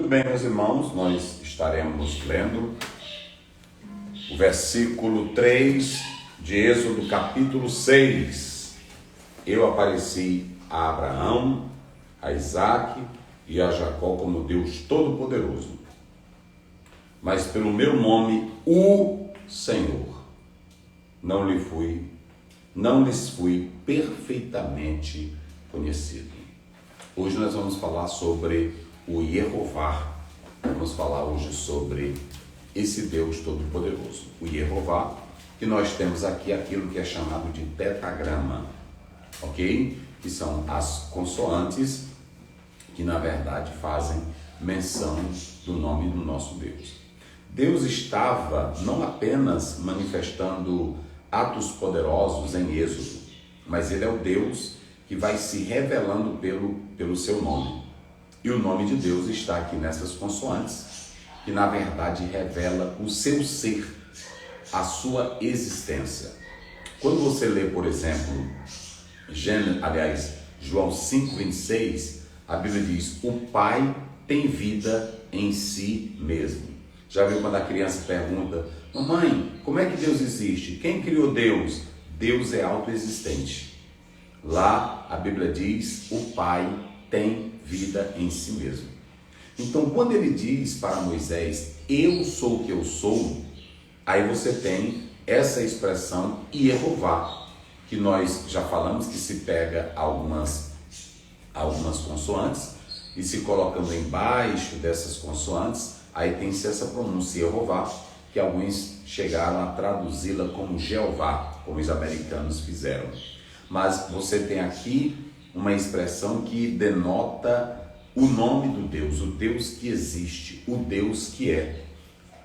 Muito bem, meus irmãos, nós estaremos lendo o versículo 3 de Êxodo, capítulo 6. Eu apareci a Abraão, a Isaque e a Jacó como Deus Todo-Poderoso, mas pelo meu nome, o Senhor, não lhes fui perfeitamente conhecido. Hoje nós vamos falar sobre o Yehová. Vamos falar hoje sobre esse Deus Todo-Poderoso. O Yehová, que nós temos aqui aquilo que é chamado de tetragrama, ok? Que são as consoantes que na verdade fazem menção do nome do nosso Deus. Deus estava não apenas manifestando atos poderosos em Êxodo, mas Ele é o Deus que vai se revelando pelo seu nome. E o nome de Deus está aqui nessas consoantes, que na verdade revela o seu ser, a sua existência. Quando você lê, por exemplo, João 5,26, a Bíblia diz: o Pai tem vida em si mesmo. Já viu quando a criança pergunta: mamãe, como é que Deus existe? Quem criou Deus? Deus é autoexistente. Lá a Bíblia diz: o Pai tem vida em si mesmo. Então, quando ele diz para Moisés: eu sou o que eu sou, aí você tem essa expressão Yehová, que nós já falamos que se pega algumas consoantes e se colocando embaixo dessas consoantes, aí tem-se essa pronúncia Yehová, que alguns chegaram a traduzi-la como Jeová, como os americanos fizeram. Mas você tem aqui uma expressão que denota o nome do Deus, o Deus que existe, o Deus que é.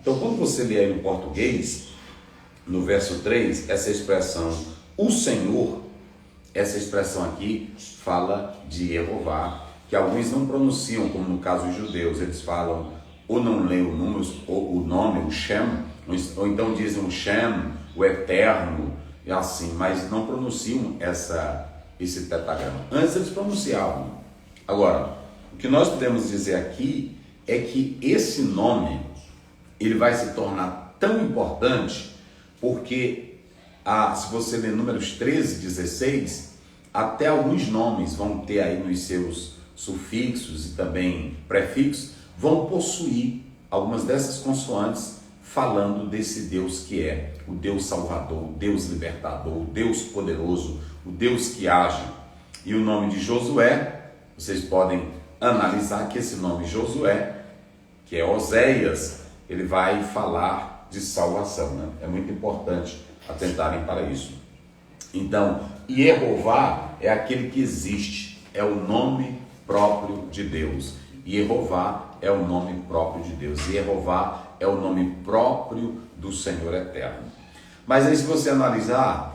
Então, quando você lê aí no português, no verso 3, essa expressão, o Senhor, essa expressão aqui fala de Yehová, que alguns não pronunciam, como no caso dos judeus, eles falam, ou não leem o nome, o Shem, ou então dizem o Shem, o Eterno, e assim, mas não pronunciam esse tetragrama. Antes eles pronunciavam. Agora, o que nós podemos dizer aqui é que esse nome, ele vai se tornar tão importante, porque se você ler Números 13, 16, até alguns nomes vão ter aí nos seus sufixos e também prefixos, vão possuir algumas dessas consoantes falando desse Deus que é o Deus Salvador, o Deus Libertador, o Deus Poderoso, o Deus que age. E o nome de Josué, vocês podem analisar que esse nome Josué, que é Oséias, ele vai falar de salvação, né? É muito importante atentarem para isso. Então, Yehová é aquele que existe, é o nome próprio de Deus. Yehová é o nome próprio de Deus. Yehová é o nome próprio do Senhor Eterno. Mas aí, se você analisar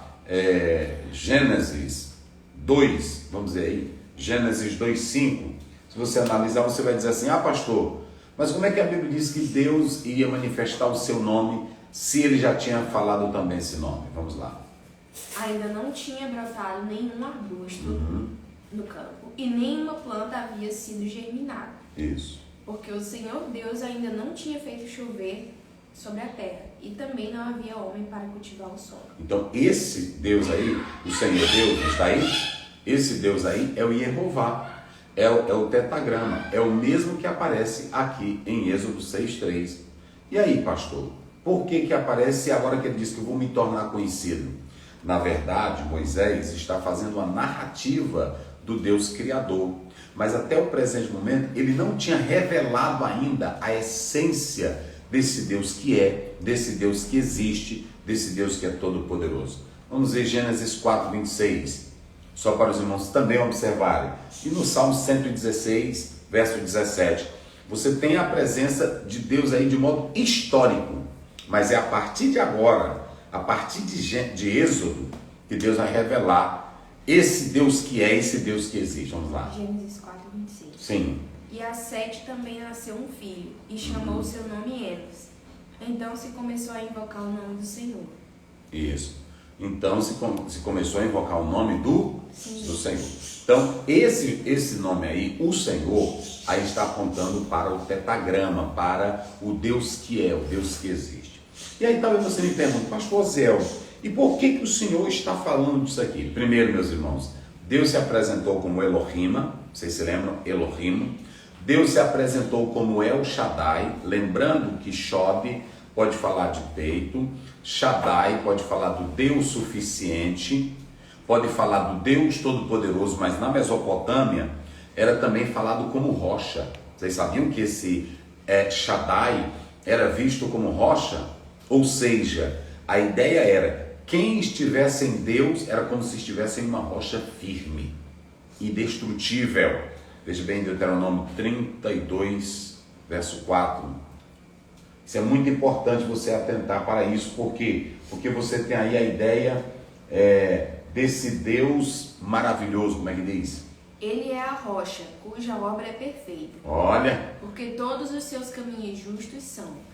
Gênesis 2, vamos dizer aí, Gênesis 2:5, se você analisar, você vai dizer assim: pastor, mas como é que a Bíblia diz que Deus iria manifestar o seu nome se ele já tinha falado também esse nome? Vamos lá. Ainda não tinha brotado nenhum arbusto no campo, e nenhuma planta havia sido germinada. Isso. Porque o Senhor Deus ainda não tinha feito chover sobre a terra, e também não havia homem para cultivar o solo. Então, esse Deus aí, o Senhor Deus, está aí? Esse Deus aí é o Yehová, é o tetragrama, é o mesmo que aparece aqui em Êxodo 6:3. E aí, pastor, por que aparece agora que ele diz que eu vou me tornar conhecido? Na verdade, Moisés está fazendo uma narrativa do Deus Criador, mas até o presente momento ele não tinha revelado ainda a essência desse Deus que é, desse Deus que existe, desse Deus que é todo-poderoso. Vamos ver Gênesis 4:26, só para os irmãos também observarem. E no Salmo 116, verso 17, você tem a presença de Deus aí de modo histórico, mas é a partir de agora, a partir de Êxodo, que Deus vai revelar esse Deus que é, esse Deus que existe. Vamos lá. Gênesis 4:26. Sim. E a Sete também nasceu um filho, e chamou o seu nome Enos. Então se começou a invocar o nome do Senhor. Isso. então se começou a invocar o nome do Senhor. Então, esse nome aí, o Senhor, aí está apontando para o tetragrama, para o Deus que é, o Deus que existe. E aí talvez você me pergunte, pastor Zéu, e por que o Senhor está falando disso aqui? Primeiro, meus irmãos, Deus se apresentou como Elohim, vocês se lembram? Elohim. Deus se apresentou como El Shaddai, lembrando que Shod pode falar de peito, Shaddai pode falar do Deus suficiente, pode falar do Deus Todo-Poderoso, mas na Mesopotâmia era também falado como rocha. Vocês sabiam que esse Shaddai era visto como rocha? Ou seja, a ideia era, quem estivesse em Deus era como se estivesse em uma rocha firme, indestrutível. Veja bem, Deuteronômio 32, verso 4. Isso é muito importante você atentar para isso, por quê? Porque você tem aí a ideia desse Deus maravilhoso, como é que diz? Ele é a rocha, cuja obra é perfeita. Olha! Porque todos os seus caminhos justos são.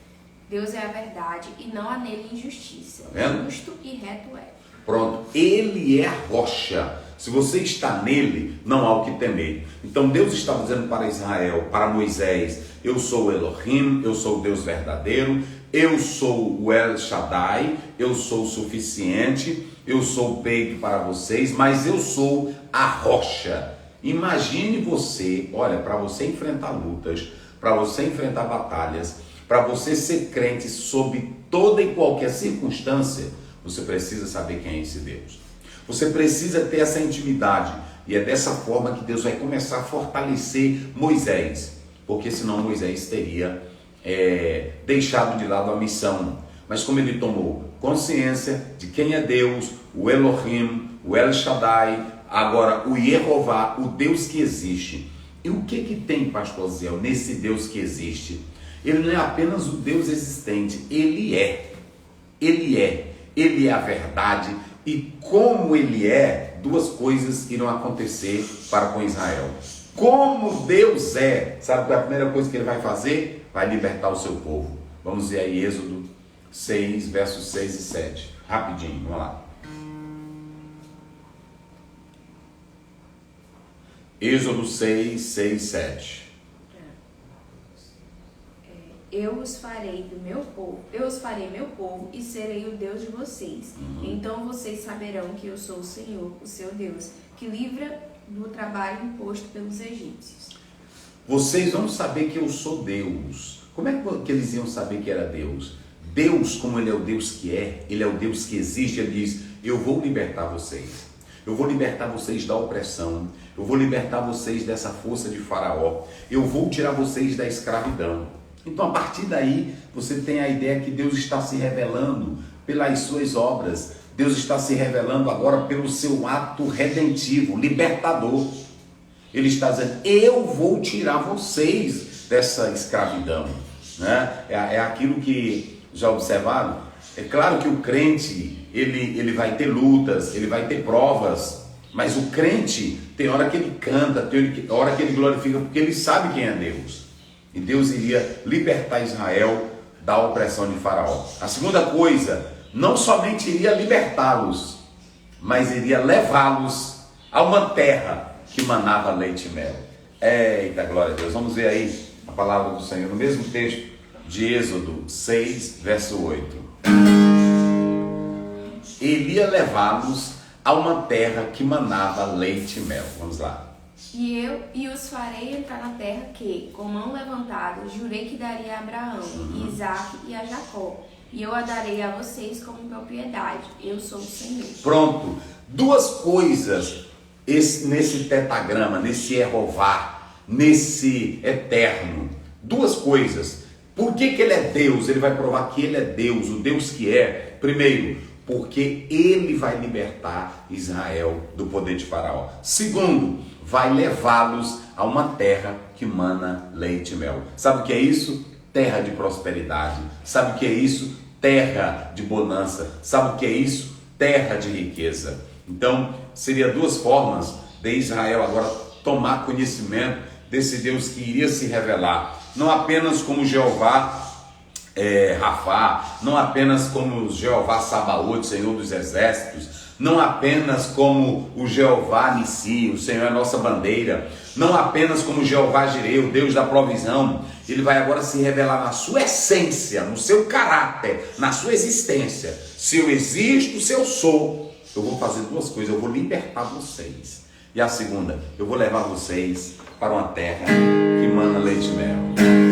Deus é a verdade e não há nele injustiça. Justo e reto é. Pronto, ele é a rocha. Se você está nele, não há o que temer. Então Deus estava dizendo para Israel, para Moisés, eu sou o Elohim, eu sou o Deus verdadeiro, eu sou o El Shaddai, eu sou o suficiente, eu sou o peito para vocês, mas eu sou a rocha. Imagine você, olha, para você enfrentar lutas, para você enfrentar batalhas, para você ser crente sob toda e qualquer circunstância, você precisa saber quem é esse Deus. Você precisa ter essa intimidade. E é dessa forma que Deus vai começar a fortalecer Moisés. Porque senão Moisés teria deixado de lado a missão. Mas como ele tomou consciência de quem é Deus, o Elohim, o El Shaddai, agora o Yehová, o Deus que existe. E o que tem, pastor Zé, nesse Deus que existe? Ele não é apenas o Deus existente, ele é. Ele é a verdade. E como ele é, duas coisas irão acontecer para com Israel. Como Deus é, sabe qual é a primeira coisa que ele vai fazer? Vai libertar o seu povo. Vamos ver aí Êxodo 6, versos 6 e 7. Rapidinho, vamos lá. Êxodo 6, 6, 7. Eu os farei meu povo e serei o Deus de vocês. Então vocês saberão que eu sou o Senhor, o seu Deus, que livra do trabalho imposto pelos egípcios. Vocês vão saber que eu sou Deus. Como é que eles iam saber que era Deus? Deus, como ele é o Deus que é, ele é o Deus que existe, ele diz, eu vou libertar vocês. Eu vou libertar vocês da opressão. Eu vou libertar vocês dessa força de Faraó. Eu vou tirar vocês da escravidão. Então, a partir daí, você tem a ideia que Deus está se revelando pelas suas obras. Deus está se revelando agora pelo seu ato redentivo, libertador. Ele está dizendo, eu vou tirar vocês dessa escravidão. Né? É aquilo que já observaram. É claro que o crente, ele vai ter lutas, ele vai ter provas. Mas o crente, tem hora que ele canta, tem hora que ele glorifica, porque ele sabe quem é Deus. E Deus iria libertar Israel da opressão de Faraó. A segunda coisa, não somente iria libertá-los, mas iria levá-los a uma terra que manava leite e mel. Eita, glória a Deus. Vamos ver aí a palavra do Senhor no mesmo texto de Êxodo 6, verso 8. Ele ia levá-los a uma terra que manava leite e mel. Vamos lá. E os farei entrar na terra que, com mão levantada, jurei que daria a Abraão, Isaque e a Jacó. E eu a darei a vocês como propriedade. Eu sou o Senhor. Pronto. Duas coisas nesse tetragrama, nesse Yehová, nesse eterno. Duas coisas. Por que ele é Deus? Ele vai provar que ele é Deus, o Deus que é. Primeiro, porque ele vai libertar Israel do poder de Faraó. Segundo, vai levá-los a uma terra que mana leite e mel. Sabe o que é isso? Terra de prosperidade. Sabe o que é isso? Terra de bonança. Sabe o que é isso? Terra de riqueza. Então, seria duas formas de Israel agora tomar conhecimento desse Deus que iria se revelar, não apenas como Jeová, Rafá, não apenas como Jeová Sabaote, Senhor dos Exércitos, não apenas como o Jeová Nissi, o Senhor é a nossa bandeira, não apenas como Jeová Jireh, o Deus da provisão. Ele vai agora se revelar na sua essência, no seu caráter, na sua existência. Se eu existo, se eu sou, eu vou fazer duas coisas: eu vou libertar vocês, e a segunda, eu vou levar vocês para uma terra que mana leite e mel.